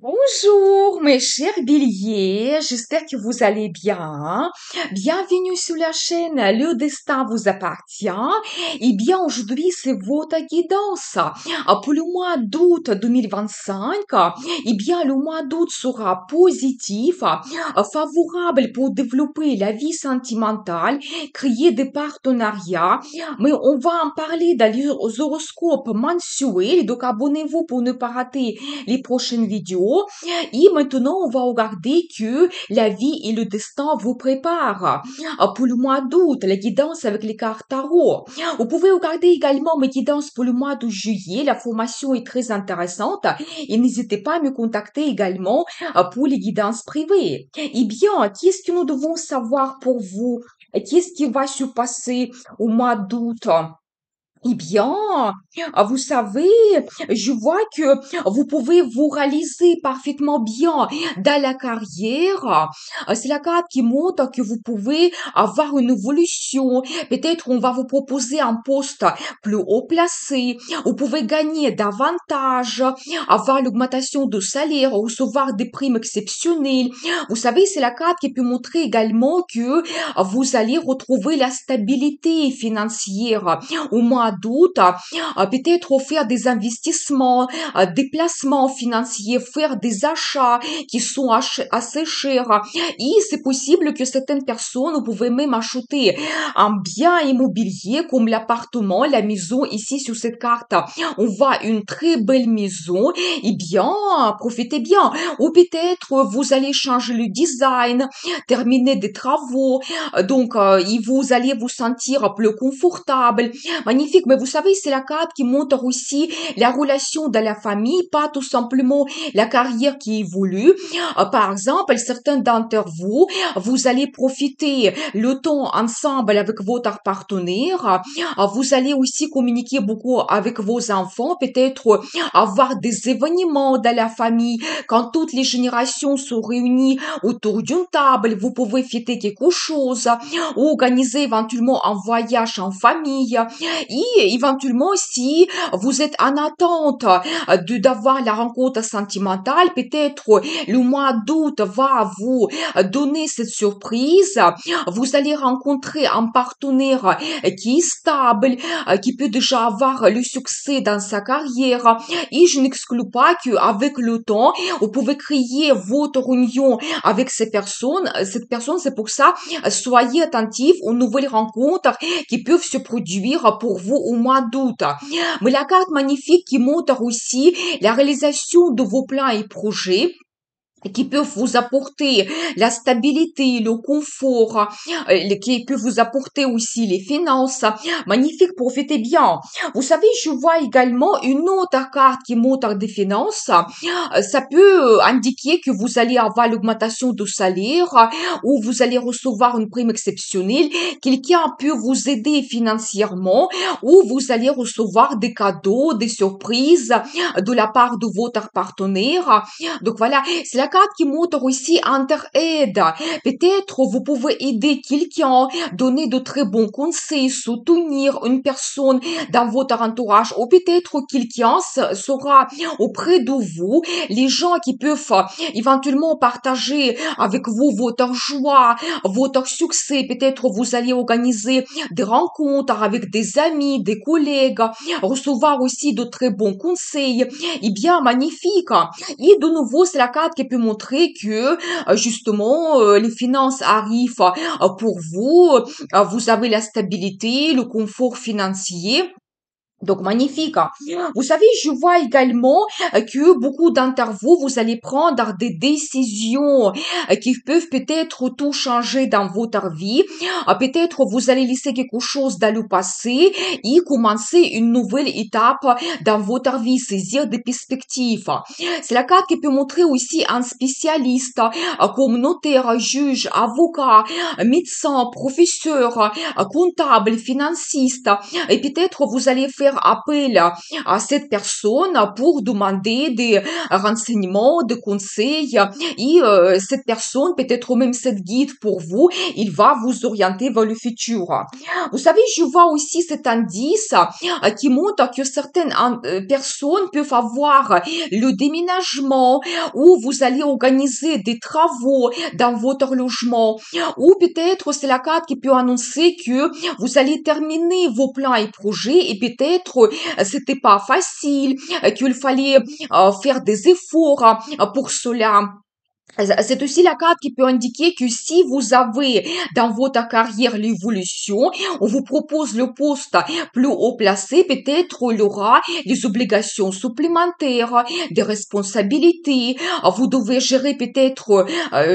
Bonjour mes chers béliers, j'espère que vous allez bien. Bienvenue sur la chaîne Le Destin vous appartient. Eh bien aujourd'hui c'est votre guidance pour le mois d'août 2025. Eh bien le mois d'août sera positif, favorable pour développer la vie sentimentale, créer des partenariats. Mais on va en parler dans les horoscopes mensuels, donc abonnez-vous pour ne pas rater les prochaines vidéos. Et maintenant, on va regarder que la vie et le destin vous préparent. Pour le mois d'août, la guidance avec les cartes tarot. Vous pouvez regarder également mes guidances pour le mois de juillet. La formation est très intéressante. Et n'hésitez pas à me contacter également pour les guidances privées. Eh bien, qu'est-ce que nous devons savoir pour vous? Qu'est-ce qui va se passer au mois d'août? Eh bien, vous savez, je vois que vous pouvez vous réaliser parfaitement bien dans la carrière. C'est la carte qui montre que vous pouvez avoir une évolution. Peut-être on va vous proposer un poste plus haut placé. Vous pouvez gagner davantage, avoir l'augmentation de salaire, recevoir des primes exceptionnelles. Vous savez, c'est la carte qui peut montrer également que vous allez retrouver la stabilité financière au mois d'août, peut-être faire des investissements, des placements financiers, faire des achats qui sont assez chers. Et c'est possible que certaines personnes, vous pouvez même acheter un bien immobilier comme l'appartement, la maison ici sur cette carte. On voit une très belle maison. Eh bien, profitez bien. Ou peut-être vous allez changer le design, terminer des travaux. Donc, et vous allez vous sentir plus confortable. Magnifique, mais vous savez, c'est la carte qui montre aussi la relation de la famille, pas tout simplement la carrière qui évolue. Par exemple, certains d'entre vous, vous allez profiter le temps ensemble avec votre partenaire. Vous allez aussi communiquer beaucoup avec vos enfants, peut-être avoir des événements dans la famille. Quand toutes les générations sont réunies autour d'une table, vous pouvez fêter quelque chose, ou organiser éventuellement un voyage en famille. Et éventuellement, si vous êtes en attente d'avoir la rencontre sentimentale, peut-être le mois d'août va vous donner cette surprise. Vous allez rencontrer un partenaire qui est stable, qui peut déjà avoir le succès dans sa carrière. Et je n'exclus pas qu'avec le temps, vous pouvez créer votre union avec ces personnes. Cette personne, c'est pour ça, soyez attentifs aux nouvelles rencontres qui peuvent se produire pour vous au mois d'août. Mais la carte magnifique qui montre aussi la réalisation de vos plans et projets qui peuvent vous apporter la stabilité, le confort, qui peut vous apporter aussi les finances. Magnifique, profitez bien. Vous savez, je vois également une autre carte qui montre des finances. Ça peut indiquer que vous allez avoir l'augmentation de salaire ou vous allez recevoir une prime exceptionnelle. Quelqu'un peut vous aider financièrement ou vous allez recevoir des cadeaux, des surprises de la part de votre partenaire. Donc voilà, c'est la carte qui montre aussi entre-aide. Peut-être vous pouvez aider quelqu'un, donner de très bons conseils, soutenir une personne dans votre entourage, ou peut-être quelqu'un sera auprès de vous, les gens qui peuvent éventuellement partager avec vous votre joie, votre succès. Peut-être vous allez organiser des rencontres avec des amis, des collègues, recevoir aussi de très bons conseils. Eh bien, magnifique. Et de nouveau, c'est la carte qui peut montrer que justement les finances arrivent pour vous, vous avez la stabilité, le confort financier. Donc, magnifique. Vous savez, je vois également que beaucoup d'entre vous, vous allez prendre des décisions qui peuvent peut-être tout changer dans votre vie. Peut-être vous allez laisser quelque chose dans le passé et commencer une nouvelle étape dans votre vie, saisir des perspectives. C'est la carte qui peut montrer aussi un spécialiste comme notaire, juge, avocat, médecin, professeur, comptable, financiste. Et peut-être vous allez faire faire appel à cette personne pour demander des renseignements, des conseils. Et cette personne, peut-être même cette guide pour vous, il va vous orienter vers le futur. Vous savez, je vois aussi cet indice qui montre que certaines personnes peuvent avoir le déménagement ou vous allez organiser des travaux dans votre logement ou peut-être c'est la carte qui peut annoncer que vous allez terminer vos plans et projets et peut-être c'était pas facile, qu'il fallait faire des efforts pour cela. C'est aussi la carte qui peut indiquer que si vous avez dans votre carrière l'évolution, on vous propose le poste plus haut placé, peut-être il y aura des obligations supplémentaires, des responsabilités. Vous devez gérer peut-être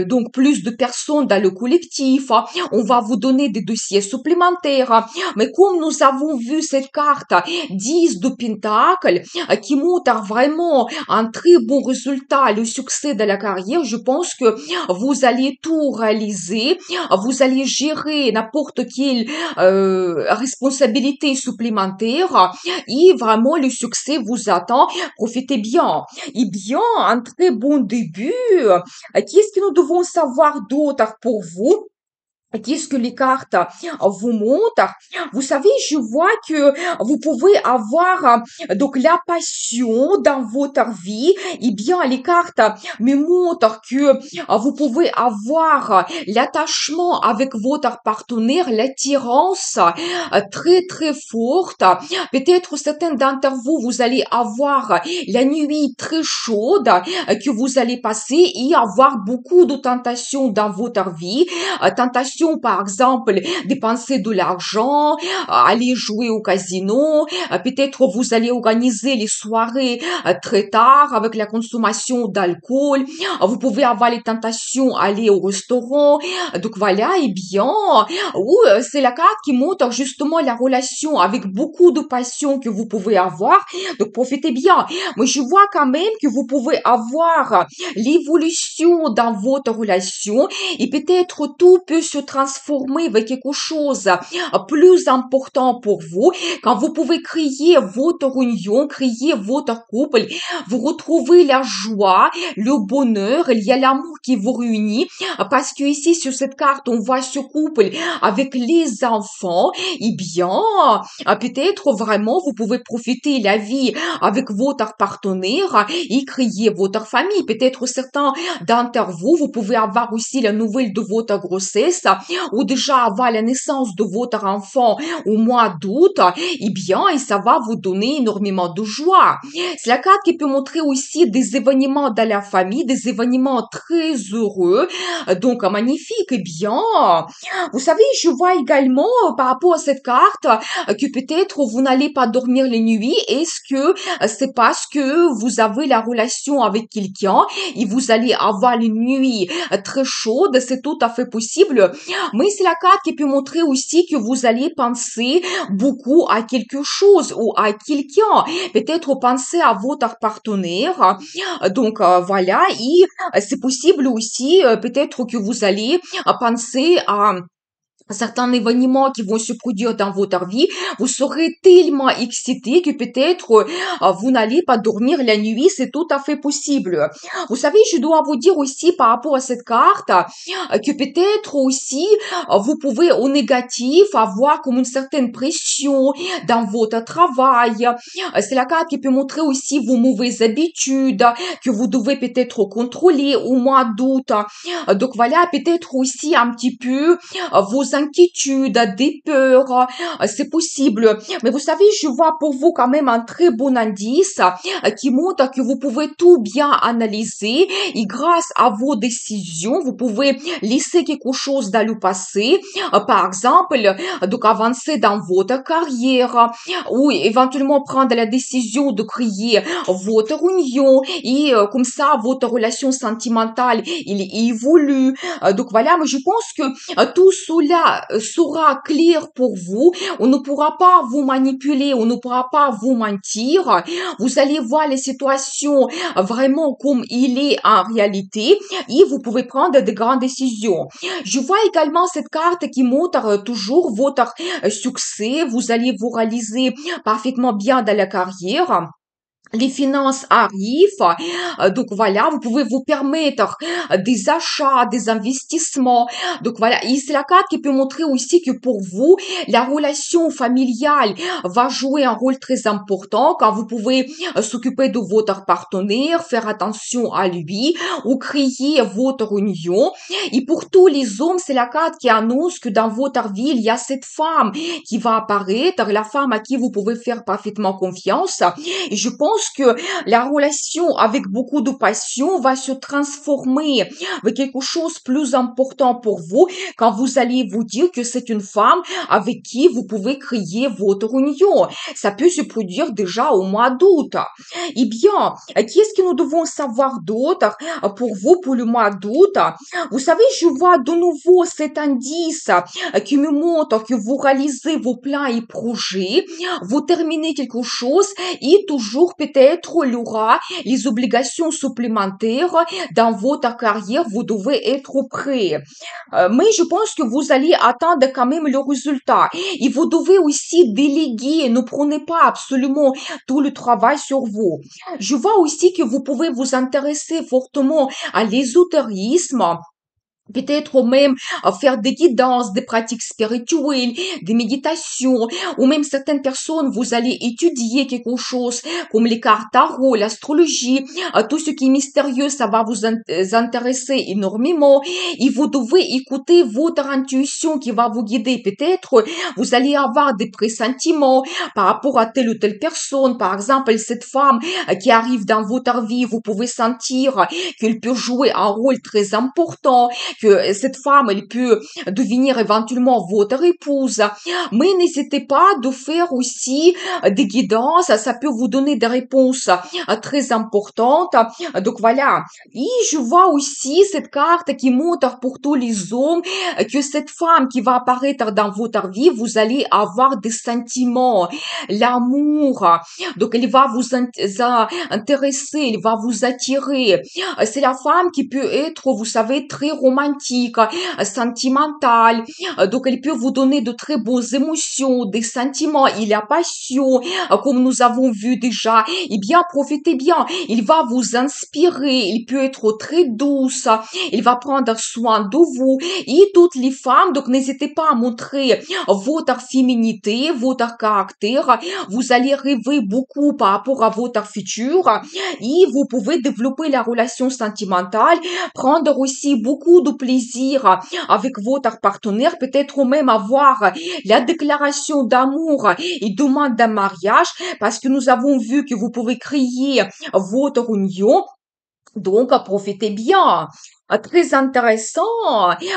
donc plus de personnes dans le collectif. On va vous donner des dossiers supplémentaires. Mais comme nous avons vu cette carte 10 de Pentacle qui montre vraiment un très bon résultat, le succès de la carrière, je pense que vous allez tout réaliser, vous allez gérer n'importe quelle responsabilité supplémentaire et vraiment le succès vous attend. Profitez bien. Et bien, un très bon début. Qu'est-ce que nous devons savoir d'autre pour vous? Qu'est-ce que les cartes vous montrent? Vous savez, je vois que vous pouvez avoir donc la passion dans votre vie. Eh bien, les cartes me montrent que vous pouvez avoir l'attachement avec votre partenaire, l'attirance très très forte. Peut-être certains d'entre vous, vous allez avoir la nuit très chaude que vous allez passer et avoir beaucoup de tentations dans votre vie. Tentation, par exemple, dépenser de l'argent, aller jouer au casino, peut-être vous allez organiser les soirées très tard avec la consommation d'alcool, vous pouvez avoir les tentations aller au restaurant, donc voilà, et bien, ou c'est la carte qui montre justement la relation avec beaucoup de passion que vous pouvez avoir, donc profitez bien. Mais je vois quand même que vous pouvez avoir l'évolution dans votre relation et peut-être tout peut se transformer vers quelque chose plus important pour vous. Quand vous pouvez créer votre union, créer votre couple, vous retrouvez la joie, le bonheur, il y a l'amour qui vous réunit parce que ici sur cette carte on voit ce couple avec les enfants. Eh bien, peut-être vraiment vous pouvez profiter la vie avec votre partenaire et créer votre famille. Peut-être certains d'entre vous, vous pouvez avoir aussi la nouvelle de votre grossesse ou déjà avoir la naissance de votre enfant au mois d'août. Eh bien, et ça va vous donner énormément de joie. C'est la carte qui peut montrer aussi des événements dans la famille, des événements très heureux, donc magnifique. Eh bien, vous savez, je vois également par rapport à cette carte que peut-être vous n'allez pas dormir les nuits. Est-ce que c'est parce que vous avez la relation avec quelqu'un et vous allez avoir une nuit très chaude? C'est tout à fait possible. Mais c'est la carte qui peut montrer aussi que vous allez penser beaucoup à quelque chose ou à quelqu'un. Peut-être penser à votre partenaire. Donc voilà, et c'est possible aussi peut-être que vous allez penser à certains événements qui vont se produire dans votre vie, vous serez tellement excité que peut-être vous n'allez pas dormir la nuit, c'est tout à fait possible. Vous savez, je dois vous dire aussi par rapport à cette carte que peut-être aussi vous pouvez au négatif avoir comme une certaine pression dans votre travail. C'est la carte qui peut montrer aussi vos mauvaises habitudes que vous devez peut-être contrôler au mois d'août. Donc voilà, peut-être aussi un petit peu vos inquiétudes, des peurs, c'est possible. Mais vous savez, je vois pour vous quand même un très bon indice qui montre que vous pouvez tout bien analyser et grâce à vos décisions, vous pouvez laisser quelque chose dans le passé, par exemple, donc avancer dans votre carrière ou éventuellement prendre la décision de créer votre union et comme ça, votre relation sentimentale, il évolue. Donc voilà, mais je pense que tout cela cela sera clair pour vous. On ne pourra pas vous manipuler, on ne pourra pas vous mentir. Vous allez voir les situations vraiment comme il est en réalité et vous pouvez prendre de grandes décisions. Je vois également cette carte qui montre toujours votre succès. Vous allez vous réaliser parfaitement bien dans la carrière. Les finances arrivent, donc voilà, vous pouvez vous permettre des achats, des investissements. Donc voilà, et c'est la carte qui peut montrer aussi que pour vous, la relation familiale va jouer un rôle très important quand vous pouvez s'occuper de votre partenaire, faire attention à lui ou créer votre union. Et pour tous les hommes, c'est la carte qui annonce que dans votre vie, il y a cette femme qui va apparaître, la femme à qui vous pouvez faire parfaitement confiance. Et je pense que la relation avec beaucoup de passion va se transformer avec quelque chose de plus important pour vous quand vous allez vous dire que c'est une femme avec qui vous pouvez créer votre union. Ça peut se produire déjà au mois d'août. Eh bien, qu'est-ce que nous devons savoir d'autre pour vous pour le mois d'août? Vous savez, je vois de nouveau cet indice qui me montre que vous réalisez vos plans et projets, vous terminez quelque chose et toujours peut-être il y aura les obligations supplémentaires dans votre carrière, vous devez être prêt. Mais je pense que vous allez attendre quand même le résultat. Et vous devez aussi déléguer, ne prenez pas absolument tout le travail sur vous. Je vois aussi que vous pouvez vous intéresser fortement à l'ésotérisme. Peut-être même faire des guidances, des pratiques spirituelles, des méditations, ou même certaines personnes, vous allez étudier quelque chose comme les cartes tarot, l'astrologie, tout ce qui est mystérieux, ça va vous intéresser énormément. Et vous devez écouter votre intuition qui va vous guider. Peut-être vous allez avoir des pressentiments par rapport à telle ou telle personne. Par exemple, cette femme qui arrive dans votre vie, vous pouvez sentir qu'elle peut jouer un rôle très important, que cette femme, elle peut devenir éventuellement votre épouse. Mais n'hésitez pas de faire aussi des guidances, ça peut vous donner des réponses très importantes. Donc voilà. Et je vois aussi cette carte qui montre pour tous les hommes que cette femme qui va apparaître dans votre vie, vous allez avoir des sentiments, l'amour. Donc elle va vous intéresser, elle va vous attirer. C'est la femme qui peut être, vous savez, très romantique, sentimentale. Donc, elle peut vous donner de très beaux émotions, des sentiments. Il y a passion, comme nous avons vu déjà. Eh bien, profitez bien. Il va vous inspirer. Il peut être très douce. Il va prendre soin de vous. Et toutes les femmes, donc, n'hésitez pas à montrer votre féminité, votre caractère. Vous allez rêver beaucoup par rapport à votre futur. Et vous pouvez développer la relation sentimentale, prendre aussi beaucoup de plaisir avec votre partenaire, peut-être même avoir la déclaration d'amour et demande d'un mariage, parce que nous avons vu que vous pouvez créer votre union. Donc, profitez bien. Très intéressant.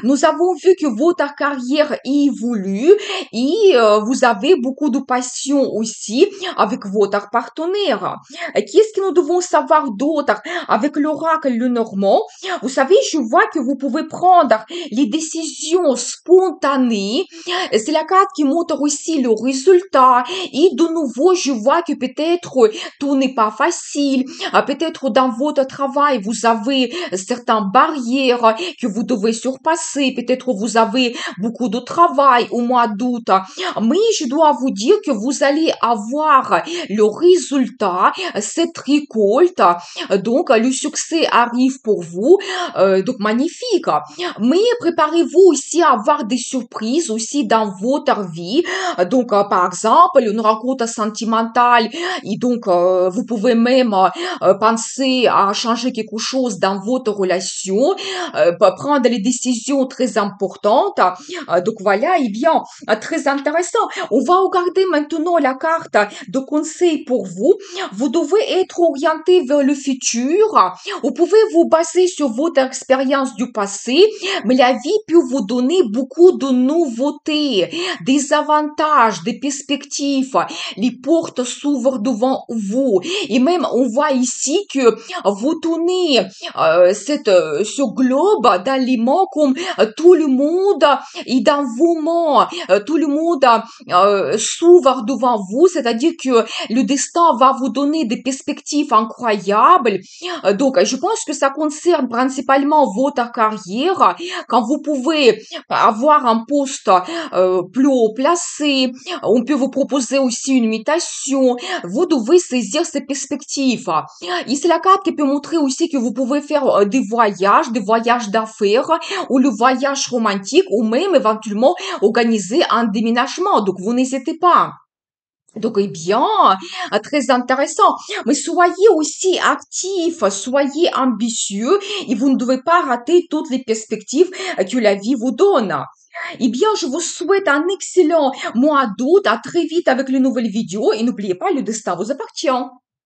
Nous avons vu que votre carrière évolue et vous avez beaucoup de passion aussi avec votre partenaire. Qu'est-ce que nous devons savoir d'autre avec l'oracle Lenormand? Vous savez, je vois que vous pouvez prendre les décisions spontanées. C'est la carte qui montre aussi le résultat. Et de nouveau, je vois que peut-être tout n'est pas facile. Peut-être dans votre travail, vous avez certains barrières que vous devez surpasser. Peut-être vous avez beaucoup de travail au mois d'août. Mais je dois vous dire que vous allez avoir le résultat, cette récolte. Donc, le succès arrive pour vous. Donc, magnifique. Mais préparez-vous aussi à avoir des surprises aussi dans votre vie. Donc, par exemple, une rencontre sentimentale. Et donc, vous pouvez même penser à changer quelque chose dans votre relation, prendre les décisions très importantes. Donc voilà, eh bien, très intéressant. On va regarder maintenant la carte de conseil pour vous. Vous devez être orienté vers le futur. Vous pouvez vous baser sur votre expérience du passé, mais la vie peut vous donner beaucoup de nouveautés, des avantages, des perspectives. Les portes s'ouvrent devant vous. Et même, on voit ici que vous tenez cette ce globe d'aliments comme tout le monde est dans vos mains, tout le monde s'ouvre devant vous, c'est-à-dire que le destin va vous donner des perspectives incroyables. Donc, je pense que ça concerne principalement votre carrière, quand vous pouvez avoir un poste plus haut placé, on peut vous proposer aussi une mutation, vous devez saisir ces perspectives. Ici, la carte qui peut montrer aussi que vous pouvez faire des voyages d'affaires, ou le voyage romantique, ou même éventuellement organiser un déménagement. Donc, vous n'hésitez pas. Donc, eh bien, très intéressant. Mais soyez aussi actifs, soyez ambitieux et vous ne devez pas rater toutes les perspectives que la vie vous donne. Eh bien, je vous souhaite un excellent mois d'août. À très vite avec les nouvelles vidéos et n'oubliez pas, le destin vous appartient.